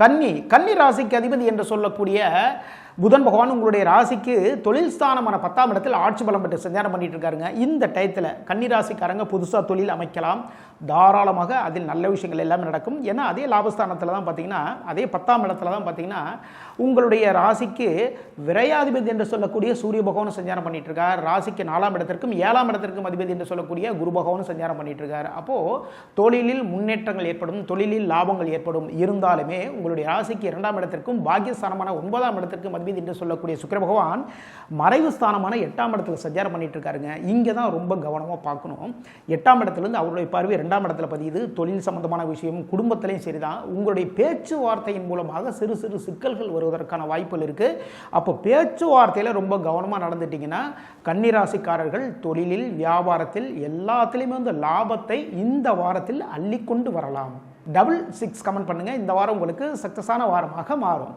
கன்னி ராசிக்கு அதிபதி என்று சொல்லக்கூடிய புதன் பகவான் உங்களுடைய ராசிக்கு தொழில் ஸ்தானமான 10ஆம் இடத்தில் ஆட்சி பலம் பெற்று சஞ்சாரம் பண்ணிட்டு இருக்காருங்க. இந்த டயத்தில் கன்னி ராசிக்காரங்க புதுசாக தொழில் அமைக்கலாம், தாராளமாக அதில் நல்ல விஷயங்கள் எல்லாமே நடக்கும். ஏன்னா அதே லாபஸ்தானத்தில் தான் பார்த்தீங்கன்னா, அதே 10ஆம் இடத்துல தான் பார்த்தீங்கன்னா உங்களுடைய ராசிக்கு விரையாதிபதி என்று சொல்லக்கூடிய சூரிய பகவான் சஞ்சாரம் பண்ணிட்டு இருக்கார். ராசிக்கு 4ஆம் இடத்திற்கும் 7ஆம் இடத்திற்கும் அதிபதி என்று சொல்லக்கூடிய குரு பகவான் சஞ்சாரம் பண்ணிட்டு இருக்கார். அப்போது தொழிலில் முன்னேற்றங்கள் ஏற்படும், தொழிலில் லாபங்கள் ஏற்படும். இருந்தாலுமே உங்களுடைய ராசிக்கு 2ஆம் இடத்திற்கும் பாக்கியஸ்தானமான 9ஆம் இடத்திற்கும் அதிபதி என்று சொல்லக்கூடிய சுக்கிர பகவான் மறைவு ஸ்தானமான 8ஆம் இடத்துல சஞ்சாரம் பண்ணிட்டு இருக்காருங்க. இங்கே தான் ரொம்ப கவனமாக பார்க்கணும். 8ஆம் இடத்துலேருந்து அவருடைய பார்வை 2ஆம் இடத்துல பதியுது. தொழில் சம்பந்தமான விஷயம், குடும்பத்திலையும் சரிதான். உங்களுடைய பேச்சுவார்த்தையின் மூலமாக சிறு சிறு சிக்கல்கள் வருவதற்கான வாய்ப்புகள் இருக்கு. அப்போ பேச்சுவார்த்தையில் ரொம்ப கவனமாக நடந்துட்டீங்கன்னா கன்னிராசிக்காரர்கள் தொழிலில், வியாபாரத்தில் எல்லாத்திலையுமே வந்து லாபத்தை இந்த வாரத்தில் அள்ளிக்கொண்டு வரலாம். 66 கமெண்ட் பண்ணுங்க. இந்த வாரம் உங்களுக்கு சக்சஸான வாரமாக மாறும்.